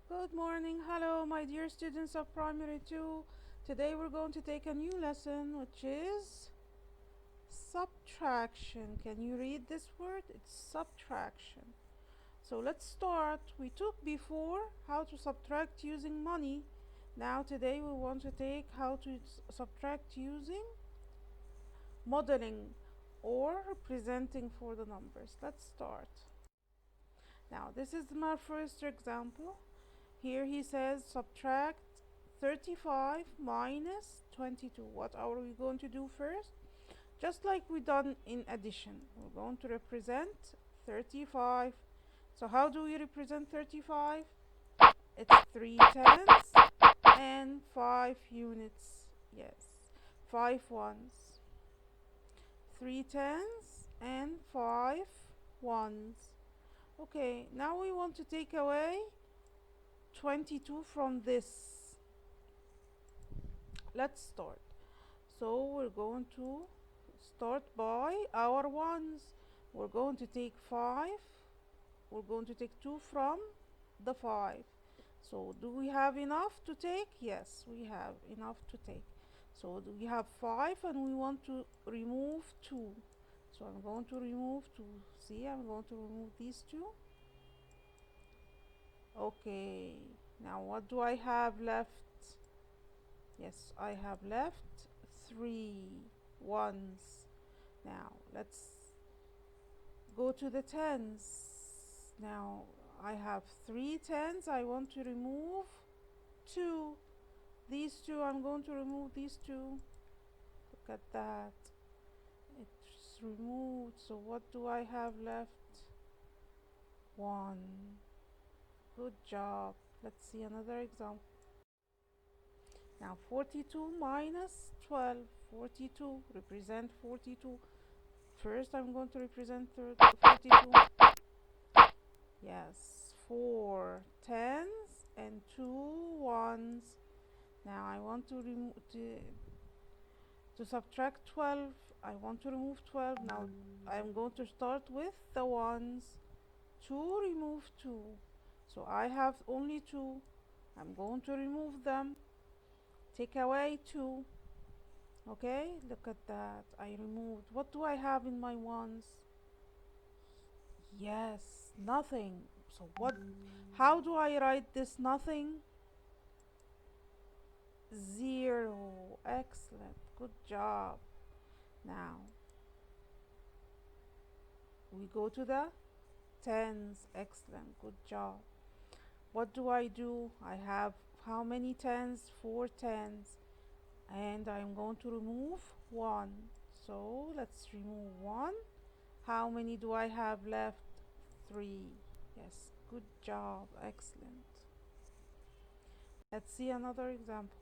Good morning. Hello, my dear students of primary 2. Today we're going to take a new lesson which is subtraction. Can you read this word? It's subtraction. So let's start. We took before how to subtract using money. Now today we want to take how to subtract using modeling or representing for the numbers. Let's start. Now this is my first example. Here he says subtract 35 minus 22. What are we going to do first? Just like we done in addition, we're going to represent 35. So how do we represent 35? It's 3 tens and 5 units. Yes, 5 ones. 3 tens and 5 ones. Okay, now we want to take away 22 from this. Let's start. So we're going to start by our ones. We're going to take 5. We're going to take 2 from the 5. So do we have enough to take? Yes, we have enough to take. So we have 5 and we want to remove 2. So I'm going to remove 2. See, I'm going to remove these 2. Okay, now what do I have left? Yes, I have left 3 ones. Now let's go to the tens. Now I have 3 tens. I want to remove 2. These 2, I'm going to remove these 2. Look at that. It's removed. So what do I have left? 1. Good job. Let's see another example. Now 42 minus 12. 42. Represent 42. First I'm going to represent 42. Yes. 4 tens and 2 ones. Now I want to subtract 12. I want to remove 12. Now I'm going to start with the ones. 2 remove 2. So I have only 2. I'm going to remove them. Take away 2. Okay, look at that. I removed. What do I have in my ones? Yes, nothing. So what? How do I write this nothing? 0. Excellent. Good job. Now we go to the tens. Excellent. Good job. What do? I have how many tens? 4 tens. And I'm going to remove 1. So let's remove 1. How many do I have left? 3. Yes, good job. Excellent. Let's see another example.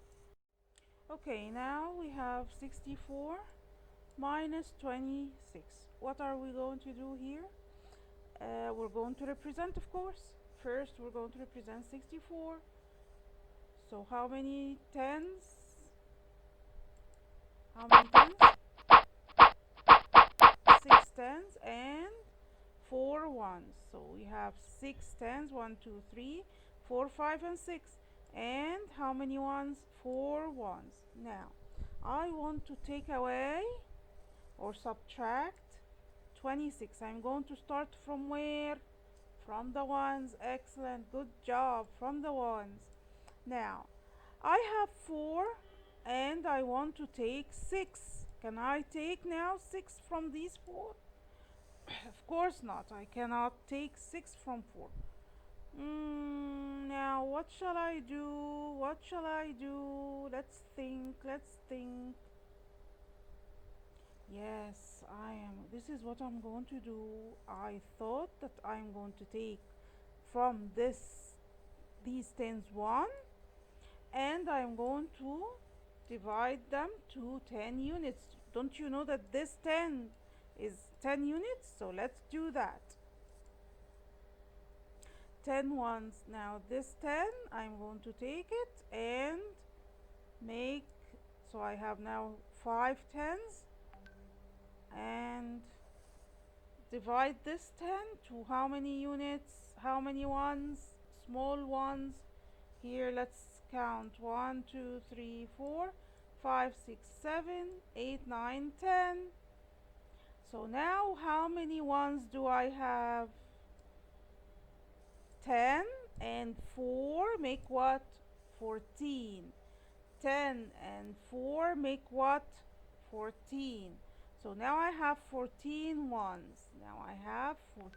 Okay, now we have 64 minus 26. What are we going to do here? We're going to represent, of course. First, we're going to represent 64. So how many tens? How many tens? 6 tens and 4 ones. So we have 6 tens. 1, 2, 3, 4, 5, and 6. And how many ones? 4 ones. Now, I want to take away or subtract 26. I'm going to start from where? From the ones. Excellent. Good job. From the ones. Now, I have 4 and I want to take 6. Can I take now 6 from these 4? Of course not. I cannot take 6 from 4. Now what shall I do? What shall I do? Let's think. Let's think. Yes, I am. This is what I'm going to do. I thought that I'm going to take from these tens 1 and I'm going to divide them to 10 units. Don't you know that this 10 is 10 units? So let's do that. 10 ones. Now this 10 I'm going to take it and make, so I have now 5 tens and divide this 10 to how many units? How many ones? Small ones. Here, let's count 1, 2, 3, 4, 5, 6, 7, 8, 9, 10. So now, how many ones do I have? 10 and 4 make what? 14. 10 and 4 make what? 14. So now I have 14 ones. Now I have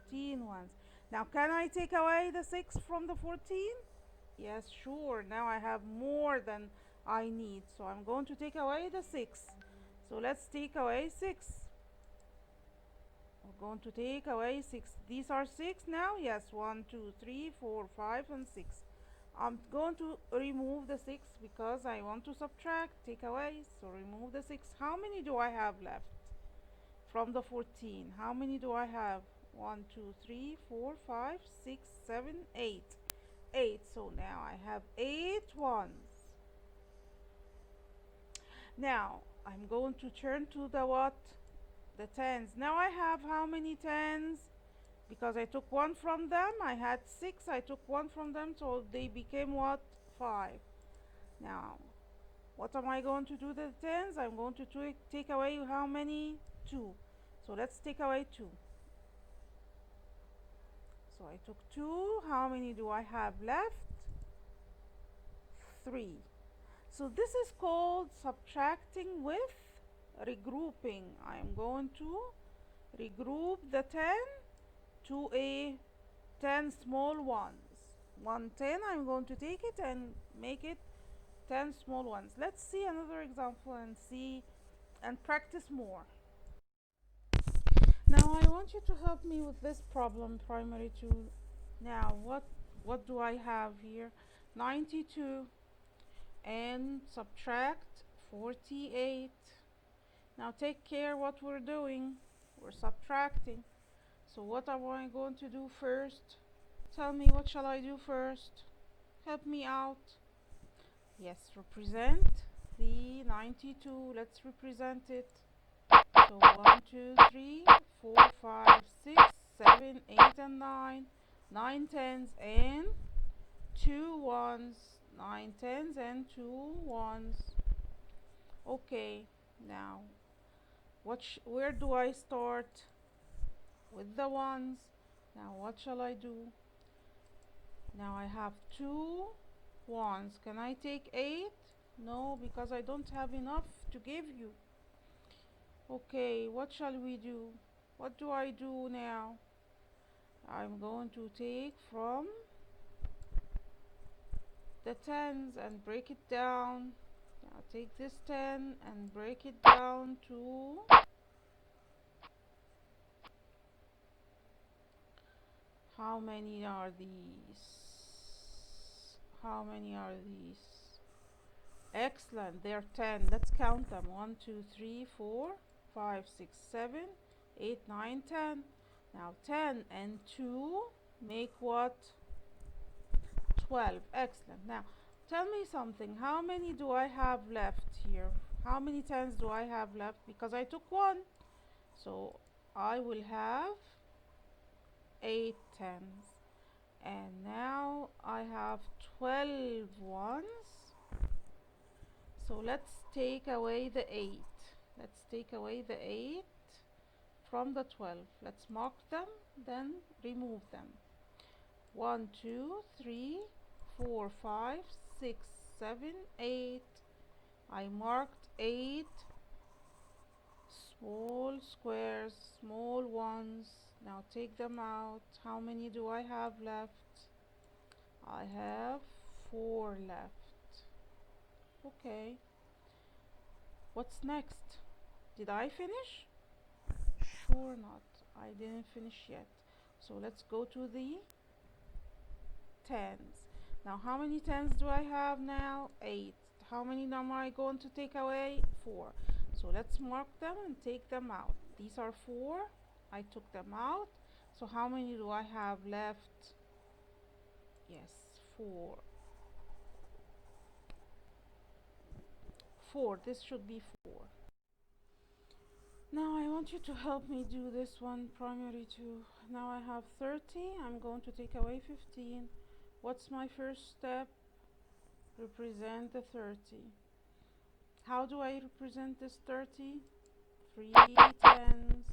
14 ones. Now can I take away the 6 from the 14? Yes, sure. Now I have more than I need. So I'm going to take away the 6. So let's take away 6. We're going to take away 6. These are 6 now? Yes, 1, 2, 3, 4, 5, and 6. I'm going to remove the 6 because I want to subtract, take away. So remove the 6. How many do I have left from the 14? How many do I have? 1, 2, 3, 4, 5, 6, 7, 8. 8. So now I have 8 ones. Now I'm going to turn to the what? The tens. Now I have how many tens? Because I took 1 from them, I had 6, I took 1 from them, so they became what? 5. Now, what am I going to do the tens? I'm going to take away how many? 2. So let's take away 2. So I took 2. How many do I have left? 3. So this is called subtracting with regrouping. I'm going to regroup the 10 to a 10 small ones. 1 10, I'm going to take it and make it 10 small ones. Let's see another example and see and practice more. Now I want you to help me with this problem, primary 2. Now what do I have here? 92 and subtract 48. Now take care what we're doing. We're subtracting. So what am I going to do first? Tell me, what shall I do first? Help me out. Yes, represent the 92. Let's represent it. So 1, 2, 3, 4, 5, 6, 7, 8, and 9. 9 tens and 2 ones. 9 tens and 2 ones. Okay, now where do I start? With the ones. Now what shall I do? Now I have 2 ones. Can I take 8? No, because I don't have enough to give you. Okay, what shall we do? What do I do now? I'm going to take from the tens and break it down. Now take this 10 and break it down to how many are these? How many are these? Excellent, they're 10. Let's count them. 1, 2, 3, 4, 5, 6, 7, 8, 9, 10. Now 10 and 2 make what? 12. Excellent. Now tell me something. How many do I have left here? How many tens do I have left? Because I took 1. So I will have 8 tens. And now I have 12 ones. So let's take away the 8. Let's take away the 8 from the 12. Let's mark them, then remove them. 1, 2, 3, 4, 5, 6, 7, 8. I marked 8 small squares, small ones. Now take them out. How many do I have left? I have 4 left. Okay. What's next? Did I finish? Sure not. I didn't finish yet. So let's go to the tens. Now how many tens do I have now? 8. How many am I going to take away? 4. So let's mark them and take them out. These are 4. I took them out. So how many do I have left? Yes, 4. 4. This should be 4. Now I want you to help me do this one, primary 2. Now I have 30. I'm going to take away 15. What's my first step? represent the 30. How do I represent this 30? 3 tens.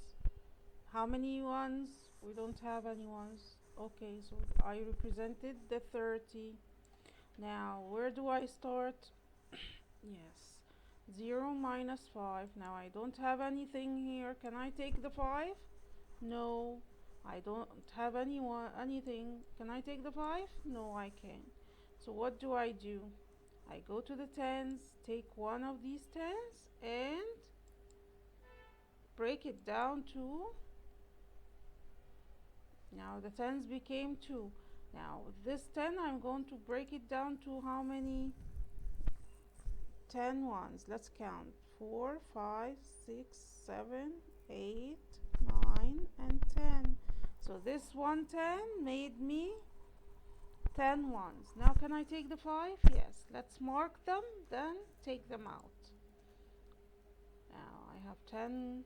How many ones? We don't have any ones. Okay, so I represented the 30. Now, where do I start? Yes, 0 minus 5. Now, I don't have anything here. Can I take the 5? No, I don't have anything. Can I take the 5? No, I can't. So what do? I go to the tens, take one of these tens, and break it down to, now the tens became 2. Now this 10, I'm going to break it down to how many? 10 ones. Let's count. 4, 5, 6, 7, 8, 9, and 10. So this 110 made me 10 ones. Now can I take the 5? Yes. Let's mark them, then take them out. Now I have 10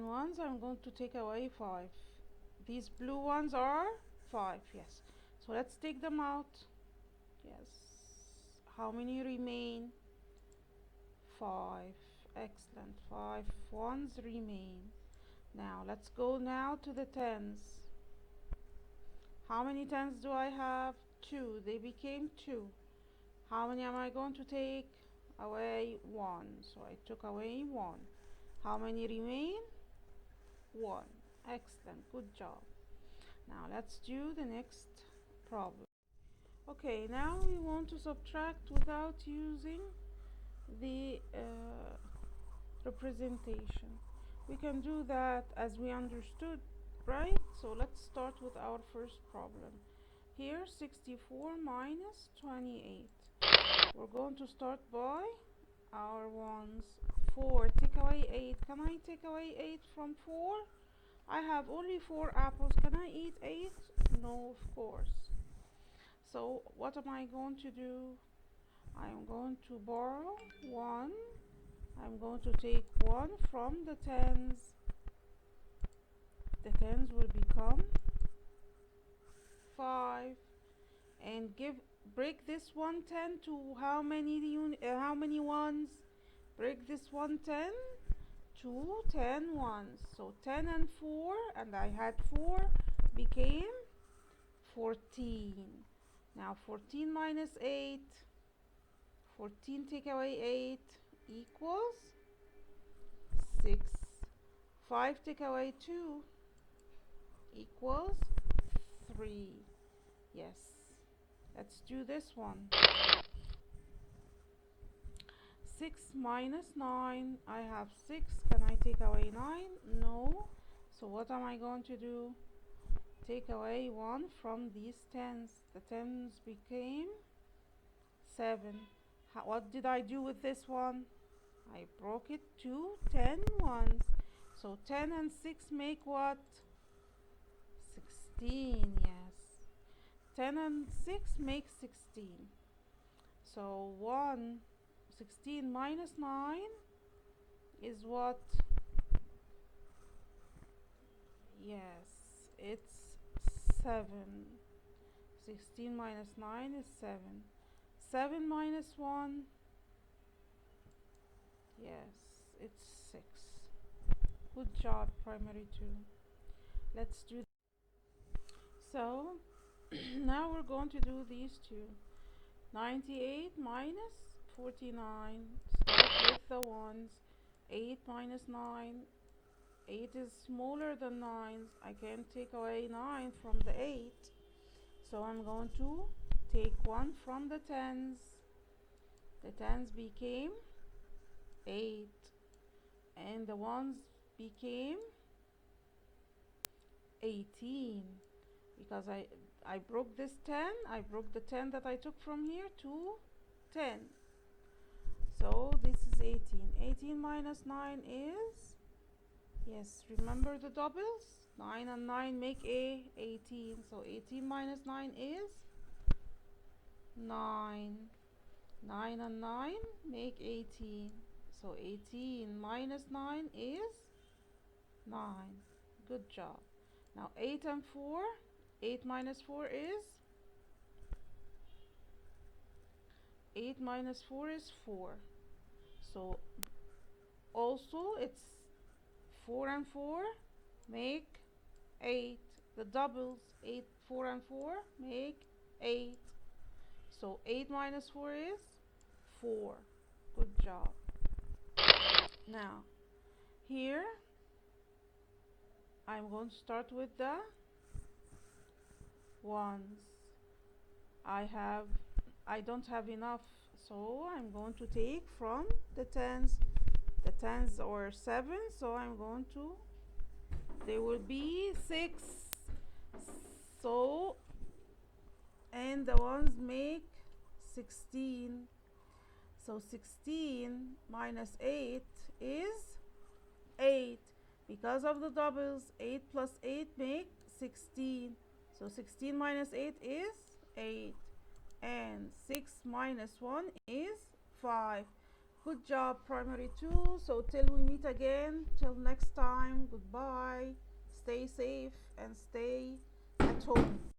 ones. I'm going to take away 5. These blue ones are 5, yes. So let's take them out. Yes. How many remain? 5. Excellent. 5 ones remain. Now let's go now to the tens. How many tens do I have? 2. They became 2. How many am I going to take away? 1. So I took away 1. How many remain? 1. Excellent. Good job. Now let's do the next problem. Okay, now we want to subtract without using the representation. We can do that as we understood, right? So let's start with our first problem. Here, 64 minus 28. We're going to start by our ones. 4, take away 8. Can I take away 8 from 4? I have only 4 apples. Can I eat 8? No, of course. So what am I going to do? I'm going to borrow 1. I'm going to take 1 from the tens. The tens will become 5. And break this 110 to how many ones? Break this 110 to 10 ones. So 10 and 4, and I had 4, became 14. Now 14 minus 8, 14 take away 8 equals 6. 5 take away 2 equals 3. Yes. Let's do this one. 6 minus 9. I have 6. Can I take away 9? No. So what am I going to do? Take away 1 from these tens. The tens became 7. What did I do with this one? I broke it to 10 ones. So 10 and 6 make what? 16, yes. 10 and 6 make 16. So 16 minus 9 is what? Yes, it's 7. 16 minus 9 is 7. 7 minus 1, yes, it's 6. Good job, primary 2. Let's do. So now we're going to do these two. 98 minus 49. Start with the ones. 8 minus 9. 8 is smaller than 9. I can't take away 9 from the 8. So I'm going to take 1 from the tens. The tens became 8. And the ones became 18. Because I broke this 10. I broke the 10 that I took from here to 10. So this is 18. 18 minus 9 is, yes, remember the doubles? 9 and 9 make 18. So 18 minus 9 is 9. 9 and 9 make 18. So 18 minus 9 is 9. Good job. Now 8 and 4. 8 minus 4 is 8 minus 4 is 4. So also it's 4 and 4 make 8. The doubles 8, 4 and 4 make 8. So 8 minus 4 is 4. Good job. Now here I'm going to start with the ones. I don't have enough, so I'm going to take from the tens. The tens are 7, so I'm going to, there will be 6. So, and the ones make 16. So 16 minus 8 is 8. Because of the doubles, 8 plus 8 make 16. So 16 minus 8 is 8. And 6 minus 1 is 5. Good job, primary 2. So till we meet again, till next time, goodbye. Stay safe and stay at home.